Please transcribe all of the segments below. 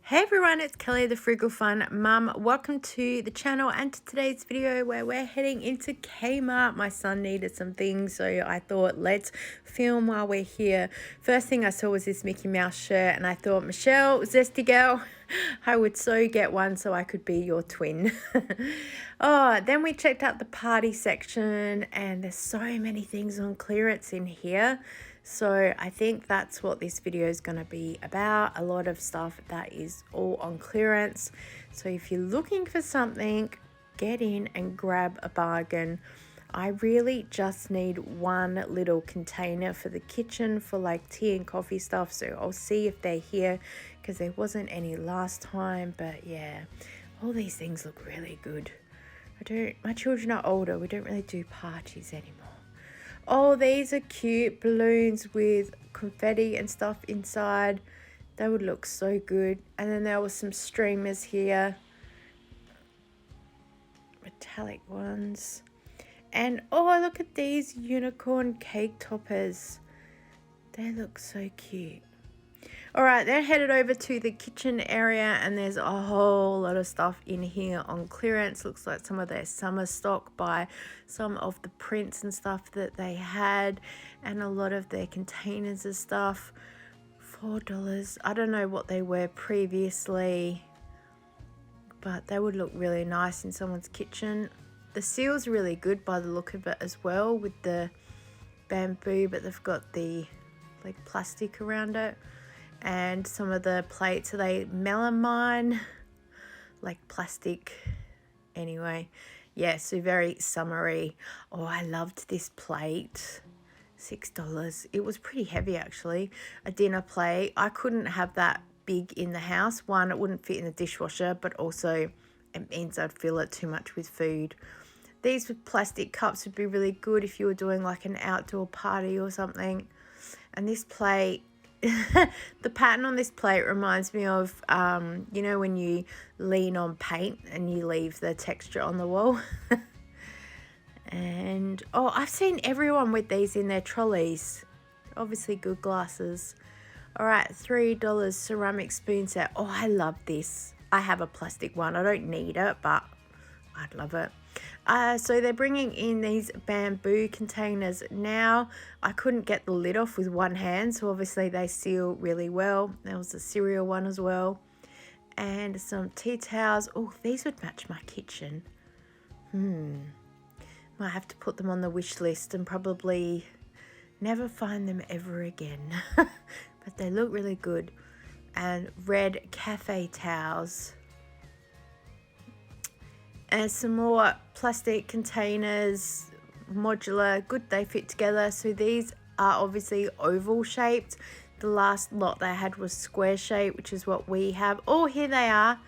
Hey everyone, it's Kelly, the Frugal Fun Mum. Welcome to the channel and to today's video where we're heading into Kmart. My son needed some things, so I thought let's film while we're here. First thing I saw was this Mickey Mouse shirt and I thought, Michelle, zesty girl, I would so get one so I could be your twin. Then we checked out the party section and there's so many things on clearance in here. So I think that's what this video is going to be about. A lot of stuff that is all on clearance. So if you're looking for something, get in and grab a bargain. I really just need one little container for the kitchen for like tea and coffee stuff. So I'll see if they're here because there wasn't any last time. But yeah, all these things look really good. My children are older. We don't really do parties anymore. Oh, these are cute balloons with confetti and stuff inside. They would look so good. And then there was some streamers here. Metallic ones. And oh, look at these unicorn cake toppers. They look so cute. Alright, then headed over to the kitchen area and there's a whole lot of stuff in here on clearance. Looks like some of their summer stock by some of the prints and stuff that they had, and a lot of their containers of stuff. $4. I don't know what they were previously, but they would look really nice in someone's kitchen. The seal's really good by the look of it as well with the bamboo, but they've got the like plastic around it. And some of the plates, are they melamine? Like plastic. Anyway, yeah, so very summery. Oh, I loved this plate. $6. It was pretty heavy actually. A dinner plate. I couldn't have that big in the house. One, it wouldn't fit in the dishwasher, but also it means I'd fill it too much with food. These with plastic cups would be really good if you were doing like an outdoor party or something. And this plate, the pattern on this plate reminds me of, you know, when you lean on paint and you leave the texture on the wall. And, oh, I've seen everyone with these in their trolleys. Obviously good glasses. All right, $3 ceramic spoon set. Oh, I love this. I have a plastic one. I don't need it, but I'd love it. So they're bringing in these bamboo containers now. I couldn't get the lid off with one hand, so obviously they seal really well. There was a cereal one as well. And some tea towels. Oh, these would match my kitchen. Might have to put them on the wish list and probably never find them ever again. But they look really good. And red cafe towels. And some more plastic containers, modular, good, they fit together. So these are obviously oval shaped. The last lot they had was square shaped, which is what we have. Oh, here they are.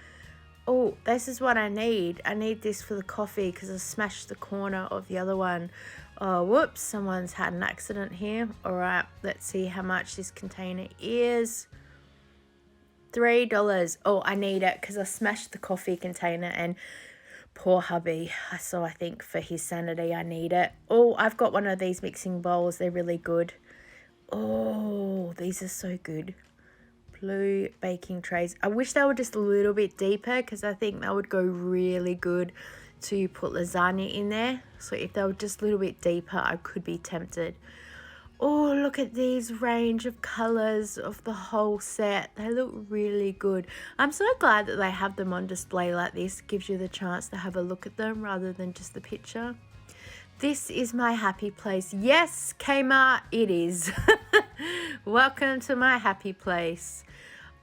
Oh, this is what I need. I need this for the coffee because I smashed the corner of the other one. Oh, whoops, someone's had an accident here. All right, let's see how much this container is. $3. Oh, I need it because I smashed the coffee container and poor hubby. So I think for his sanity, I need it. Oh, I've got one of these mixing bowls. They're really good. Oh, these are so good. Blue baking trays. I wish they were just a little bit deeper because I think that would go really good to put lasagna in there. So if they were just a little bit deeper, I could be tempted. Oh, look at these range of colors of the whole set. They look really good. I'm so glad that they have them on display like this. Gives you the chance to have a look at them rather than just the picture. This is my happy place. Yes, Kmart, it is. Welcome to my happy place.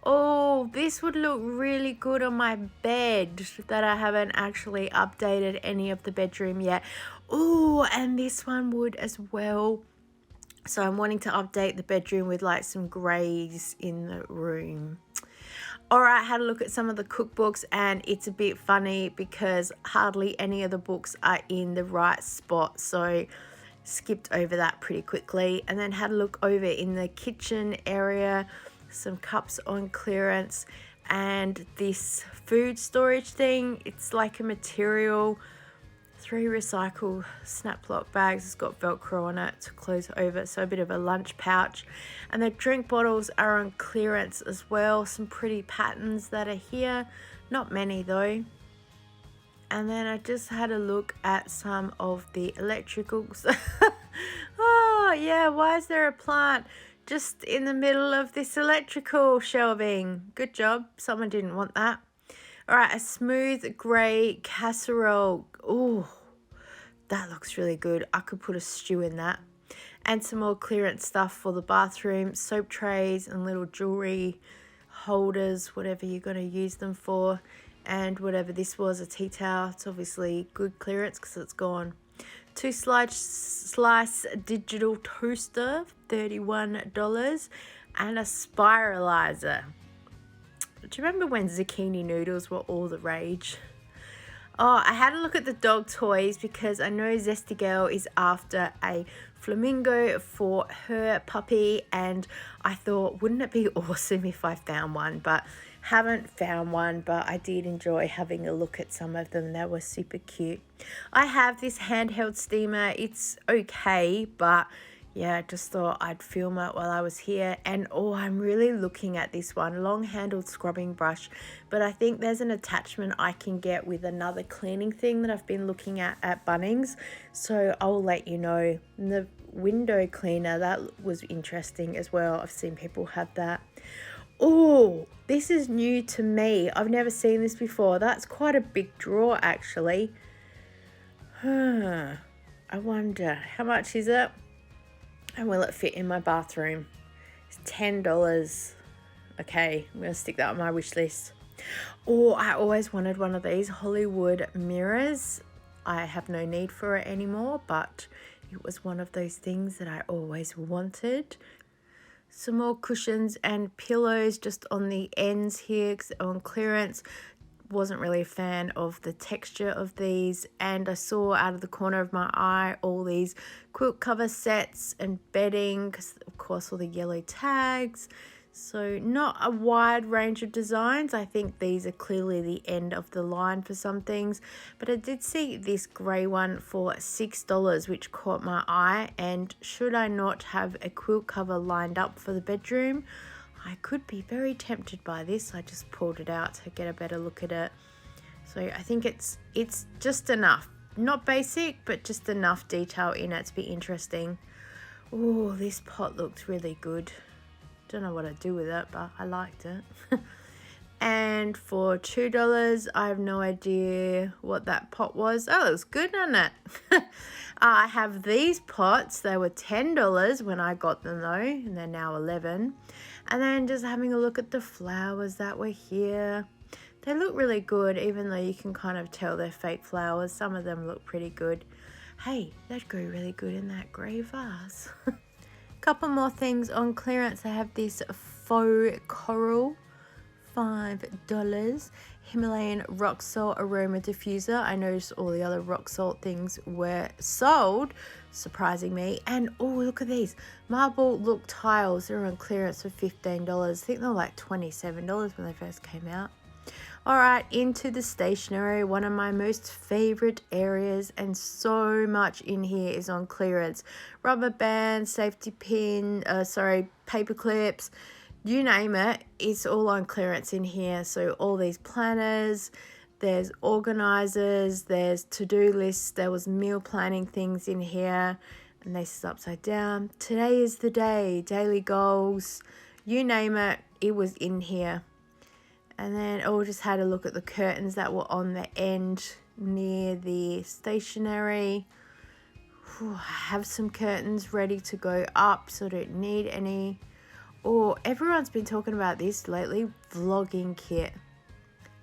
Oh, this would look really good on my bed that I haven't actually updated any of the bedroom yet. Oh, and this one would as well. So I'm wanting to update the bedroom with like some greys in the room. All right, had a look at some of the cookbooks and it's a bit funny because hardly any of the books are in the right spot. So skipped over that pretty quickly, and then had a look over in the kitchen area, some cups on clearance, and this food storage thing. It's like a material 3 recycle snap lock bags. It's got Velcro on it to close over, so a bit of a lunch pouch. And the drink bottles are on clearance as well. Some pretty patterns that are here, not many though. And then I just had a look at some of the electricals. Oh yeah, why is there a plant just in the middle of this electrical shelving? Good job, someone didn't want that. All right, a smooth grey casserole. Oh, that looks really good. I could put a stew in that. And some more clearance stuff for the bathroom, soap trays and little jewelry holders, whatever you're going to use them for. And whatever this was, a tea towel. It's obviously good clearance because it's gone. 2 slice digital toaster, $31. And a spiralizer. Do you remember when zucchini noodles were all the rage? Oh, I had a look at the dog toys because I know Zesty Girl is after a flamingo for her puppy, and I thought, wouldn't it be awesome if I found one? But haven't found one, but I did enjoy having a look at some of them. They were super cute. I have this handheld steamer. It's okay, but yeah, I just thought I'd film it while I was here. And oh, I'm really looking at this one, long-handled scrubbing brush. But I think there's an attachment I can get with another cleaning thing that I've been looking at Bunnings. So I'll let you know. And the window cleaner, that was interesting as well. I've seen people have that. Oh, this is new to me. I've never seen this before. That's quite a big drawer, actually. I wonder, how much is it? And will it fit in my bathroom? It's $10. Okay, I'm going to stick that on my wish list. Oh, I always wanted one of these Hollywood mirrors. I have no need for it anymore, but it was one of those things that I always wanted. Some more cushions and pillows just on the ends here on clearance. Wasn't really a fan of the texture of these, and I saw out of the corner of my eye all these quilt cover sets and bedding, because of course all the yellow tags. So not a wide range of designs. I think these are clearly the end of the line for some things, but I did see this grey one for $6, which caught my eye. And should I not have a quilt cover lined up for the bedroom, I could be very tempted by this. I just pulled it out to get a better look at it. So I think it's just enough. Not basic, but just enough detail in it to be interesting. Oh, this pot looked really good. Don't know what I'd do with it, but I liked it. And for $2, I have no idea what that pot was. Oh, it was good, doesn't it? I have these pots. They were $10 when I got them though, and they're now $11. And then just having a look at the flowers that were here. They look really good, even though you can kind of tell they're fake flowers. Some of them look pretty good. Hey, that'd go really good in that grey vase. Couple more things on clearance. I have this faux coral, $5. Himalayan rock salt aroma diffuser. I noticed all the other rock salt things were sold, surprising me. And oh, look at these marble look tiles. They're on clearance for $15. I think they're like $27 when they first came out. All right, into the stationery, one of my most favorite areas, and so much in here is on clearance. Rubber bands, safety pin, paper clips, you name it, it's all on clearance in here. So all these planners, there's organizers, there's to-do lists, there was meal planning things in here, and this is upside down. Today is the day, daily goals, you name it, it was in here. And then just had a look at the curtains that were on the end near the stationery. I have some curtains ready to go up, so I don't need any. Oh, everyone's been talking about this lately, vlogging kit.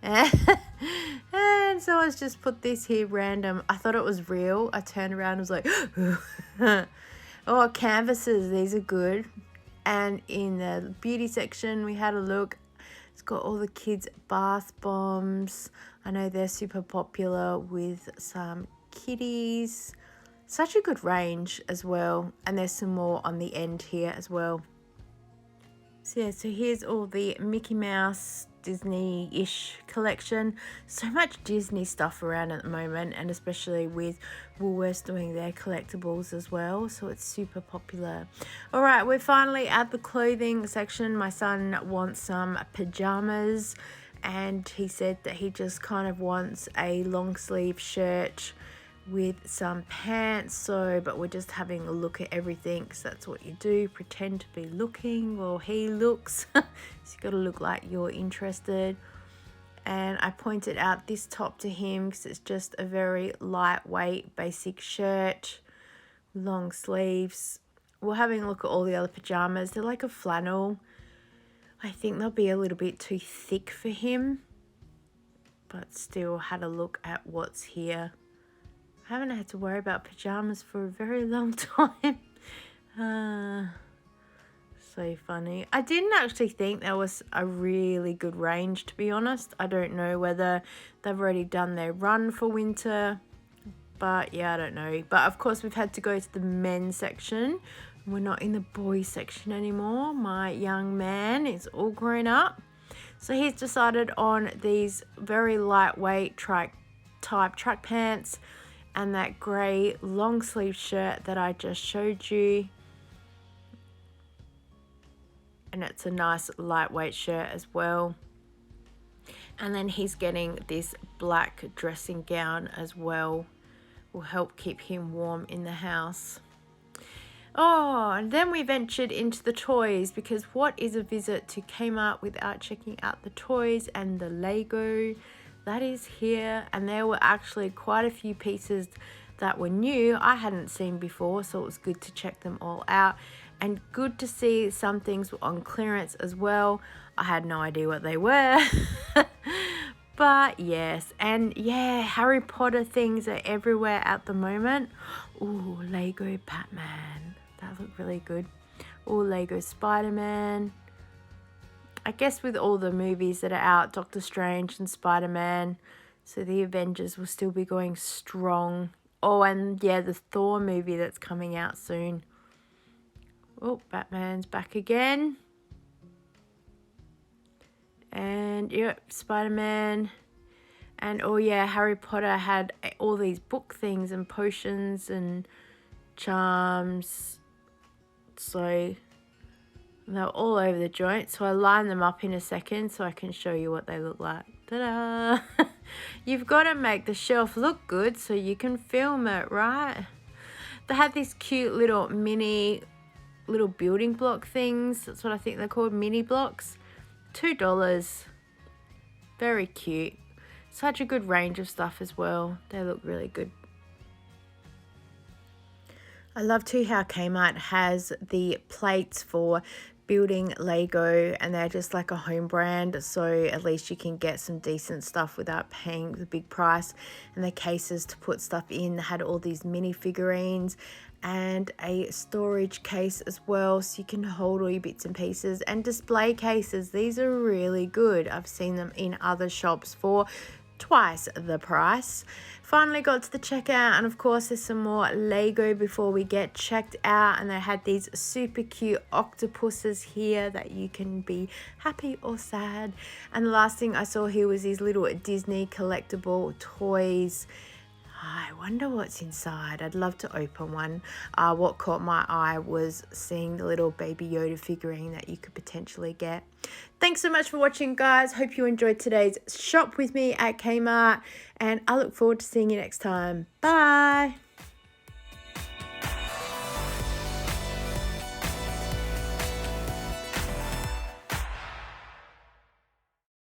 And someone's just put this here random. I thought it was real. I turned around and was like, oh, canvases, these are good. And in the beauty section, we had a look. It's got all the kids' bath bombs. I know they're super popular with some kitties. Such a good range as well. And there's some more on the end here as well. So yeah, so here's all the Mickey Mouse Disney-ish collection. So much Disney stuff around at the moment, and especially with Woolworths doing their collectibles as well, so it's super popular. All right, we're finally at the clothing section. My son wants some pajamas, and he said that he just kind of wants a long sleeve shirt with some pants. But we're just having a look at everything, because that's what you do, pretend to be looking while he looks. So you got to look like you're interested. And I pointed out this top to him because it's just a very lightweight basic shirt, long sleeves. We're having a look at all the other pajamas. They're like a flannel. I think they'll be a little bit too thick for him, but still had a look at what's here. I haven't had to worry about pajamas for a very long time. So funny. I didn't actually think there was a really good range, to be honest. I don't know whether they've already done their run for winter, but yeah, I don't know. But of course, we've had to go to the men's section. We're not in the boys section anymore. My young man is all grown up, so he's decided on these very lightweight type track pants and that grey long sleeve shirt that I just showed you. And it's a nice lightweight shirt as well. And then he's getting this black dressing gown as well. Will help keep him warm in the house. Oh, and then we ventured into the toys, because what is a visit to Kmart without checking out the toys and the Lego that is here. And there were actually quite a few pieces that were new I hadn't seen before, so it was good to check them all out, and good to see some things were on clearance as well. I had no idea what they were. But yes, and yeah, Harry Potter things are everywhere at the moment. Ooh, Lego Batman, that looked really good. Ooh, Lego Spider-Man. I guess with all the movies that are out, Doctor Strange and Spider-Man, so the Avengers will still be going strong. Oh, and yeah, the Thor movie that's coming out soon. Oh, Batman's back again. And yep, Spider-Man. And oh yeah, Harry Potter had all these book things and potions and charms. So they're all over the joint. So I lined them up in a second so I can show you what they look like. Ta-da! You've got to make the shelf look good so you can film it, right? They have these cute little building block things. That's what I think they're called, mini blocks. $2. Very cute. Such a good range of stuff as well. They look really good. I love too how Kmart has the plates for building Lego, and they're just like a home brand, so at least you can get some decent stuff without paying the big price. And the cases to put stuff in had all these mini figurines and a storage case as well, so you can hold all your bits and pieces, and display cases. These are really good. I've seen them in other shops for twice the price. Finally got to the checkout, and of course there's some more Lego before we get checked out, and they had these super cute octopuses here that you can be happy or sad. And the last thing I saw here was these little Disney collectible toys. I wonder what's inside. I'd love to open one. What caught my eye was seeing the little Baby Yoda figurine that you could potentially get. Thanks so much for watching, guys. Hope you enjoyed today's shop with me at Kmart, and I look forward to seeing you next time. Bye.